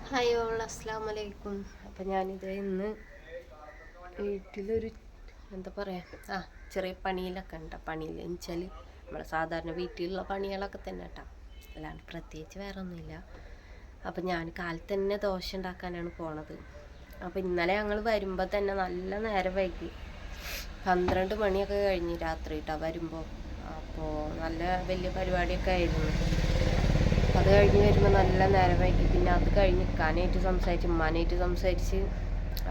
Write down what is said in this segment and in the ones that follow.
Hi all അസ്സലാമു അലൈക്കും. അപ്പം ഞാനിത് ഇന്ന് വീട്ടിലൊരു എന്താ പറയുക ചെറിയ പണിയിലൊക്കെ ഉണ്ട്. പണിയിൽ വെച്ചാൽ നമ്മളെ സാധാരണ വീട്ടിലുള്ള പണികളൊക്കെ തന്നെ കേട്ടോ, അല്ലാണ്ട് പ്രത്യേകിച്ച് വേറെ ഒന്നുമില്ല. അപ്പം ഞാൻ കാലത്ത് തന്നെ ദോശ ഉണ്ടാക്കാനാണ് പോണത്. അപ്പം ഇന്നലെ ഞങ്ങൾ വരുമ്പോൾ തന്നെ നല്ല നേരം വൈകി, 12 മണിയൊക്കെ കഴിഞ്ഞ് രാത്രി കേട്ടോ വരുമ്പോൾ. അപ്പോൾ നല്ല വലിയ പരിപാടിയൊക്കെ ആയിരുന്നു. അത് കഴിഞ്ഞ് വരുമ്പോൾ നല്ല നേരം വൈകി. പിന്നെ അത് കഴിഞ്ഞ് ഇക്കാനായിട്ട് സംസാരിച്ച് ഉമ്മാനായിട്ട് സംസാരിച്ച്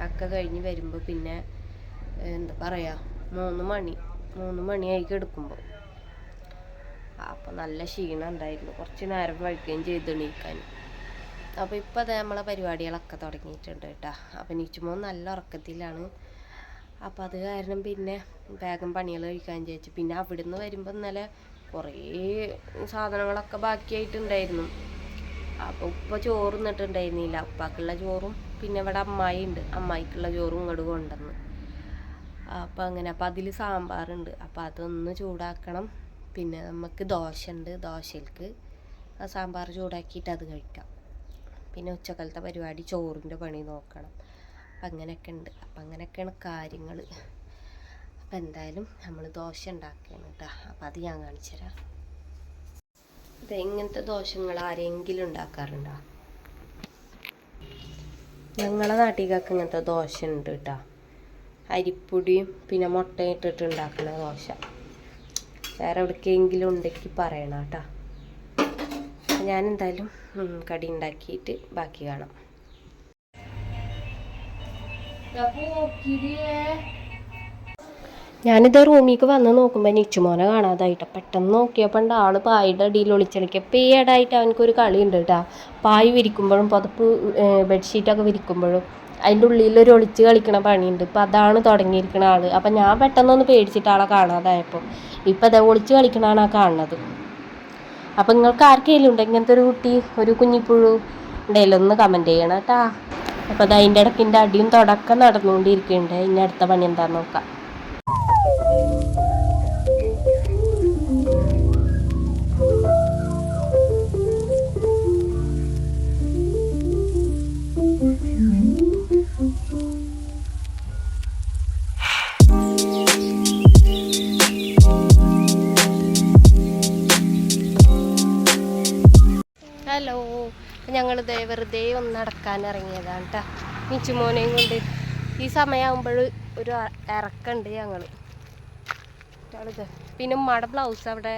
ഒക്കെ കഴിഞ്ഞ് വരുമ്പോൾ പിന്നെ എന്താ പറയുക 3 മണിയായി എടുക്കുമ്പോൾ. അപ്പോൾ നല്ല ക്ഷീണം ഉണ്ടായിരുന്നു, കുറച്ച് നേരം വൈകുകയും ചെയ്ത് എണീക്കാൻ. അപ്പോൾ ഇപ്പോൾ അത് നമ്മളെ പരിപാടികളൊക്കെ തുടങ്ങിയിട്ടുണ്ട് കേട്ടോ. അപ്പോൾ നീച്ചുമ്പോൾ നല്ല ഉറക്കത്തിലാണ്. അപ്പോൾ അത് കാരണം പിന്നെ വേഗം പണികൾ കഴിക്കാൻ ചോദിച്ചു. പിന്നെ അവിടുന്ന് വരുമ്പോൾ ഇന്നലെ കുറേ സാധനങ്ങളൊക്കെ ബാക്കിയായിട്ടുണ്ടായിരുന്നു. അപ്പോൾ ഉപ്പ ചോറ് തിന്നിട്ടുണ്ടായിരുന്നില്ല. ഉപ്പാക്കുള്ള ചോറും പിന്നെ ഇവിടെ അമ്മായി ഉണ്ട്, അമ്മായിക്കുള്ള ചോറും ഇങ്ങോട്ട് കൊണ്ടുവന്ന്. അപ്പോൾ അങ്ങനെ അപ്പോൾ അതിൽ സാമ്പാറുണ്ട്. അപ്പോൾ അതൊന്ന് ചൂടാക്കണം. പിന്നെ നമുക്ക് ദോശ ഉണ്ട്, ദോശയിലേക്ക് ആ സാമ്പാർ ചൂടാക്കിയിട്ട് അത് കഴിക്കാം. പിന്നെ ഉച്ചക്കാലത്തെ പരിപാടി ചോറിൻ്റെ പണി നോക്കണം. അപ്പം അങ്ങനെയൊക്കെ ഉണ്ട്. അപ്പം അങ്ങനെയൊക്കെയാണ് കാര്യങ്ങൾ. അപ്പം എന്തായാലും നമ്മൾ ദോശ ഉണ്ടാക്കുകയാണ് കേട്ടോ. അപ്പം അത് ഞാൻ കാണിച്ചു തരാം. ഇങ്ങനത്തെ ദോശങ്ങൾ ആരെങ്കിലും ഉണ്ടാക്കാറുണ്ടോ? ഞങ്ങളെ നാട്ടിലൊക്കെ ഇങ്ങനത്തെ ദോശ ഉണ്ട് കേട്ടോ. അരിപ്പൊടിയും പിന്നെ മുട്ടയും ഇട്ടിട്ട് ഉണ്ടാക്കുന്ന ദോശ. വേറെ എവിടേക്കെങ്കിലും ഉണ്ടെങ്കിൽ പറയണം കേട്ടോ. ഞാൻ എന്തായാലും കടി ഉണ്ടാക്കിയിട്ട് ബാക്കി കാണാം. ഞാനിത് റൂമിലേക്ക് വന്ന് നോക്കുമ്പോൾ നിച്ചുമോനെ കാണാതായിട്ട് പെട്ടെന്ന് നോക്കിയപ്പോൾ ആൾ പായുടെ അടിയിൽ ഒളിച്ചെടുക്കുക. പേടായിട്ട് അവനക്കൊരു കളിയുണ്ട് കേട്ടോ. പായ് വിരിക്കുമ്പോഴും പുതപ്പ് ബെഡ്ഷീറ്റൊക്കെ വിരിക്കുമ്പോഴും അതിൻ്റെ ഉള്ളിലൊരു ഒളിച്ച് കളിക്കണ പണിയുണ്ട്. ഇപ്പം അതാണ് തുടങ്ങിയിരിക്കുന്ന ആൾ. അപ്പം ഞാൻ പെട്ടെന്നൊന്ന് പേടിച്ചിട്ട് ആളെ കാണാതായപ്പോൾ ഇപ്പം അതെ ഒളിച്ച് കളിക്കണതാണ് ആ കാണുന്നത്. അപ്പം നിങ്ങൾക്ക് ആർക്കെങ്കിലും ഉണ്ട് ഇങ്ങനത്തെ ഒരു കുട്ടി, ഒരു കുഞ്ഞിപ്പുഴു ഉണ്ടെങ്കിലും ഒന്ന് കമൻറ്റ് ചെയ്യണം കേട്ടോ. അപ്പോൾ അത് അതിൻ്റെ ഇടയ്ക്കിൻ്റെ അടിയും തുടക്കം നടന്നുകൊണ്ടിരിക്കുന്നുണ്ട്. ഇനി അടുത്ത പണി എന്താണെന്ന് നോക്കാം. ഹലോ, ഞങ്ങൾ വെറുതെ ഒന്ന് നടക്കാൻ ഇറങ്ങിയതാണ് കേട്ടോ. നിച്ചുമോനെയും കൊണ്ട് ഈ സമയമാകുമ്പോൾ ഒരു ഇറക്കുണ്ട് ഞങ്ങൾ. പിന്നെ ഉമ്മയുടെ ബ്ലൗസ് അവിടെ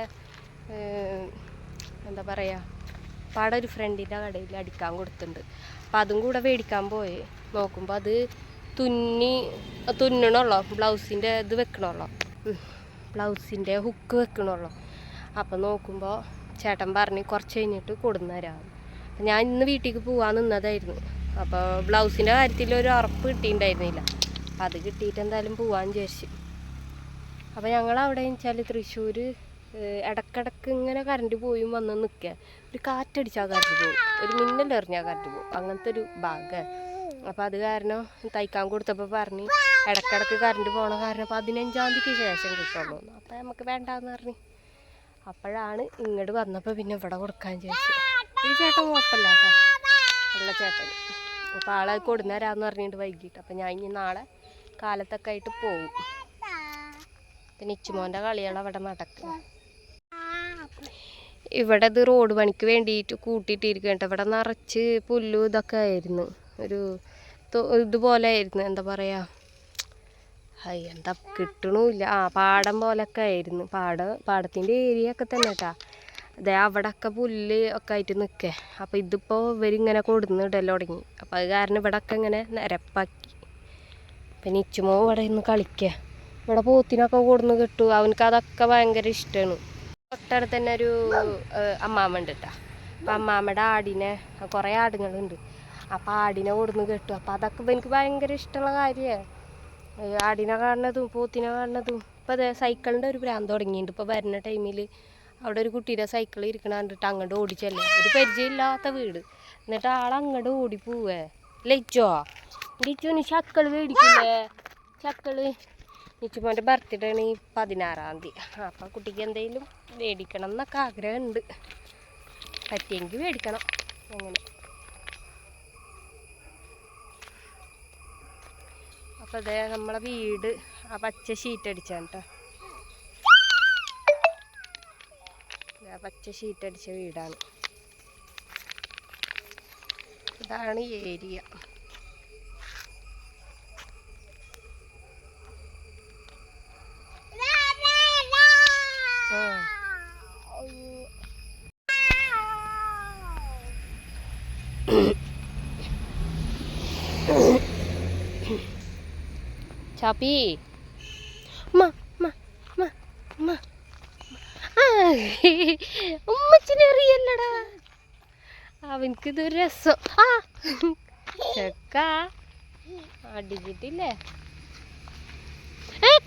എന്താ പറയുക പാടെ ഒരു ഫ്രണ്ടിൻ്റെ കടയിൽ അടിക്കാൻ കൊടുത്തിട്ടുണ്ട്. അപ്പം അതും കൂടെ മേടിക്കാൻ പോയി നോക്കുമ്പോൾ അത് തുന്നണമല്ലോ, ബ്ലൗസിൻ്റെ ഇത് വെക്കണമല്ലോ, ബ്ലൗസിൻ്റെ ഹുക്ക് വെക്കണമല്ലോ. അപ്പം നോക്കുമ്പോൾ ചേട്ടൻ പറഞ്ഞ് കുറച്ച് കഴിഞ്ഞിട്ട് കൊടുന്നു തരാമെന്ന്. അപ്പം ഞാൻ ഇന്ന് വീട്ടിലേക്ക് പോകാൻ നിന്നതായിരുന്നു. അപ്പോൾ ബ്ലൗസിൻ്റെ കാര്യത്തിൽ ഒരു ഉറപ്പ് കിട്ടിയിട്ടുണ്ടായിരുന്നില്ല. അത് കിട്ടിയിട്ട് എന്തായാലും പോകാൻ വിചാരിച്ചു. അപ്പോൾ ഞങ്ങളവിടെ വെച്ചാൽ തൃശ്ശൂർ ഇടക്കിടക്ക് ഇങ്ങനെ കറണ്ട് പോയും വന്ന് നിൽക്കുക. ഒരു കാറ്റടിച്ചാൽ കറണ്ട് പോകും, ഒരു മിന്നലെറിഞ്ഞാൽ കറണ്ട് പോകും, അങ്ങനത്തെ ഒരു ഭാഗം. അപ്പോൾ അത് കാരണം തയ്ക്കാൻ കൊടുത്തപ്പോൾ പറഞ്ഞ് ഇടക്കിടക്ക് കറണ്ട് പോകണ കാരണം 15-ാം തീയതിക്ക് ശേഷം കിട്ടുള്ളൂ. അപ്പോൾ നമുക്ക് വേണ്ടാന്ന് പറഞ്ഞ് അപ്പോഴാണ് ഇങ്ങോട്ട് വന്നപ്പോൾ പിന്നെ ഇവിടെ കൊടുക്കാൻ ചോദിച്ചു. ഈ ചേട്ടൻ കുഴപ്പമില്ല കേട്ടോ, ഉള്ള ചേട്ടൻ. അപ്പോൾ ആളെ കൊടുന്നേരാന്ന് പറഞ്ഞിട്ട് വൈകിട്ട്. അപ്പം ഞാൻ ഇനി നാളെ കാലത്തൊക്കെ ആയിട്ട് പോകും. പിന്നെ ഇച്ചുമോൻ്റെ കളികൾ അവിടെ നടക്കുക. ഇവിടെ ഇത് റോഡ് പണിക്ക് വേണ്ടിയിട്ട് കൂട്ടിയിട്ടിരിക്കട്ടെ. ഇവിടെ നിറച്ച് പുല്ലും ഇതൊക്കെ ആയിരുന്നു, ഒരു ഇതുപോലെ ആയിരുന്നു, എന്താ പറയുക, എന്താ കിട്ടണമില്ല, പാടം പോലൊക്കെ ആയിരുന്നു. പാടത്തിൻ്റെ ഏരിയ ഒക്കെ തന്നെ കേട്ടാ. അതെ അവിടെയൊക്കെ പുല്ല് ഒക്കെ ആയിട്ട് നിൽക്കുക. അപ്പോൾ ഇതിപ്പോൾ ഇവരിങ്ങനെ കൊടുന്നിടൽ തുടങ്ങി. അപ്പോൾ അത് കാരണം ഇവിടെയൊക്കെ ഇങ്ങനെ നിരപ്പാക്കി. പിന്നെ ഇച്ചുമോ ഇവിടെ ഇന്ന് കളിക്കുക. ഇവിടെ പോത്തിനൊക്കെ കൊടുന്ന് കിട്ടും, അവനക്ക് അതൊക്കെ ഭയങ്കര ഇഷ്ടമാണ്. തൊട്ടടുത്ത് തന്നെ ഒരു അമ്മാമ്മ ഉണ്ട് കേട്ടോ. അപ്പം അമ്മാമ്മയുടെ ആടിനെ, കുറേ ആടുകളുണ്ട്. അപ്പോൾ ആടിനെ കൊടുന്ന് കിട്ടും. അപ്പോൾ അതൊക്കെ എനിക്ക് ഭയങ്കര ഇഷ്ടമുള്ള കാര്യമാണ്. ആടിനെ കാണുന്നതും പോത്തിനെ കാണുന്നതും. ഇപ്പോൾ അതെ സൈക്കിളിൻ്റെ ഒരു ഭ്രാന്ത് തുടങ്ങിയിട്ടുണ്ട്. ഇപ്പോൾ വരുന്ന ടൈമിൽ അവിടെ ഒരു കുട്ടീൻ്റെ സൈക്കിൾ ഇരിക്കണ കണ്ടിട്ട് അങ്ങോട്ട് ഓടിച്ചല്ലേ, ഒരു പരിചയമില്ലാത്ത വീട്, എന്നിട്ട് ആളങ്ങോട്ട് ഓടിപ്പോവേ. ലയിച്ചോ ലിച്ചുവിന് ചക്കൾ മേടിക്കില്ലേ? ചക്കള് നിച്ചുമോൻ്റെ ബർത്ത്ഡേ ആണ് ഈ 16-ാം തീയതി. അപ്പം കുട്ടിക്ക് എന്തെങ്കിലും മേടിക്കണം എന്നൊക്കെ ആഗ്രഹമുണ്ട്. പറ്റിയെങ്കിൽ മേടിക്കണം. അങ്ങനെ അപ്പോൾ അതേ നമ്മളെ വീട് ആ പച്ച ഷീറ്റ് അടിച്ചാണ് കേട്ടോ. പച്ച ഷീറ്റ് അടിച്ച വീടാണ്. ഇതാണ് ഏരിയ. ചാപ്പി ഉമ്മച്ചിനറിയല്ലടാ, അവനക്കിതൊരു രസം. ആ ചെക്ക അടിച്ചിട്ടില്ലേ?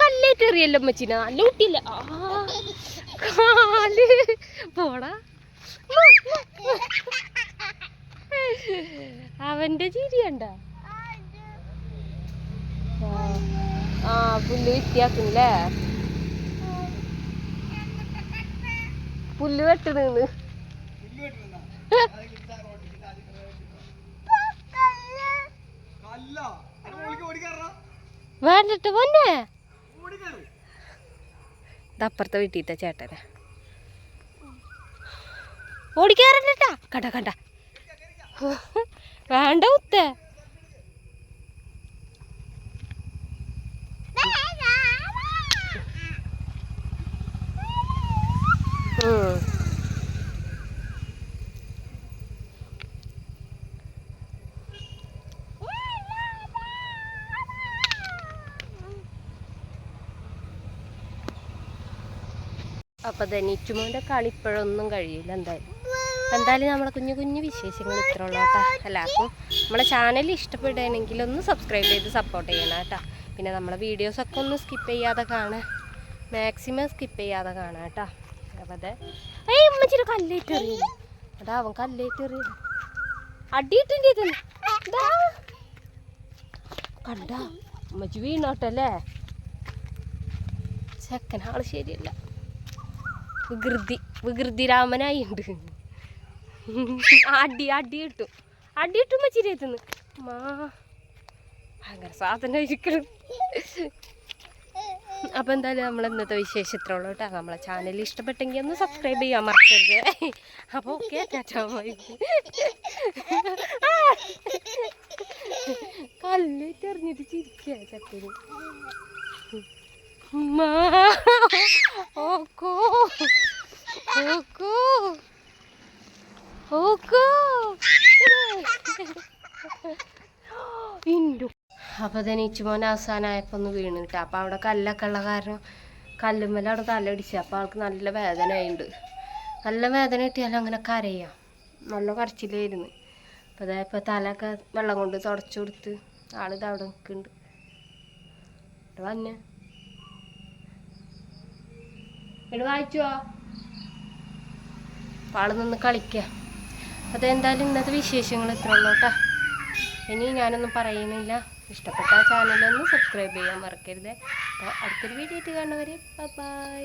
കല്ലേറ്റെറിയല്ലോ ഉമ്മച്ചിന, നല്ല കുട്ടിയില്ല. കാല് പോടാ. അവന്റെ ചിരിയണ്ട. ആ പുല്ല് വ്യത്യാസല്ലേ, പുല്ല് വെട്ടണെന്ന്. വേണ്ടിട്ട് പൊന്നെ ഇതപ്പുറത്തെ വീട്ടിത്തെ ചേട്ടനെ ഓടിക്കാറണ്ടാ. കണ്ട കണ്ട വേണ്ട ഉത്തേ. അപ്പോൾ ധനിച്ചുമോൻ്റെ കളി ഇപ്പോഴൊന്നും കഴിയില്ല. എന്തായാലും നമ്മളെ കുഞ്ഞു കുഞ്ഞു വിശേഷങ്ങൾ ഇത്ര ഉള്ളൂ കേട്ടോ. എല്ലാവർക്കും നമ്മളെ ചാനൽ ഇഷ്ടപ്പെടുകയാണെങ്കിൽ ഒന്ന് സബ്സ്ക്രൈബ് ചെയ്ത് സപ്പോർട്ട് ചെയ്യണം കേട്ടോ. പിന്നെ നമ്മളെ വീഡിയോസൊക്കെ ഒന്ന് സ്കിപ്പ് ചെയ്യാതെ കാണാം, മാക്സിമം സ്കിപ്പ് ചെയ്യാതെ കാണാം കേട്ടോ. അപ്പോൾ അതെ ഉമ്മച്ചിരി കല്ലേറ്റെറിയ, അതാ അവൻ കല്ലേറ്റെറിയ അടിയിട്ടിൻ്റെ ഇതല്ല. കണ്ട ഉമ്മച്ചി വീണോട്ടല്ലേ. ചെക്കനാള് ശരിയല്ല, വികൃതി രാമനായി ഉണ്ട്. അടി കിട്ടും മച്ചിരിയത്തുനിന്ന്. ഭയങ്കര സാധനം ഇരിക്കണം. അപ്പോൾ എന്തായാലും നമ്മൾ ഇന്നത്തെ വിശേഷത്തിലുള്ളൂ കേട്ടോ. നമ്മളെ ചാനൽ ഇഷ്ടപ്പെട്ടെങ്കിൽ ഒന്ന് സബ്സ്ക്രൈബ് ചെയ്യാൻ മറക്കരുത്. അപ്പോൾ ഓക്കെ, ടാറ്റാ ബൈ. കല്ലേറ്റെറിഞ്ഞിട്ട് ചിരിക്കുക ചക്കന്. ഓക്കോ അപ്പോൾ ധനിച്ചുമോൻ അവസാനമായപ്പോൾ ഒന്ന് വീണ് കിട്ടുക. അപ്പോൾ അവിടെ കല്ലൊക്കെ ഉള്ള കാരണം കല്ലുമ്മല അവിടെ തലടിച്ച്. അപ്പോൾ ആൾക്ക് നല്ല വേദന ആയിട്ടുണ്ട്. നല്ല വേദന കിട്ടിയാലും അങ്ങനെ കരയാം, നല്ല കരച്ചിലായിരുന്നു. അപ്പോൾ അതായപ്പോൾ തലയൊക്കെ വെള്ളം കൊണ്ട് തുടച്ചു കൊടുത്ത് ആളിത് അവിടെ നിൽക്കുന്നുണ്ട്. വന്നെ ഇവിടെ വായിച്ചുവോ? അപ്പോൾ ആൾ നിന്ന് കളിക്കുക. അതെന്തായാലും ഇന്നത്തെ വിശേഷങ്ങൾ ഇത്ര ഉള്ളൂ കേട്ടോ. ഇനി ഞാനൊന്നും പറയുന്നില്ല. ഇഷ്ടപ്പെട്ട ചാനലൊന്ന് സബ്സ്ക്രൈബ് ചെയ്യാൻ മറക്കരുത്. അപ്പോൾ അടുത്തൊരു വീഡിയോ ആയിട്ട് കാണുന്നവരെ ബൈ.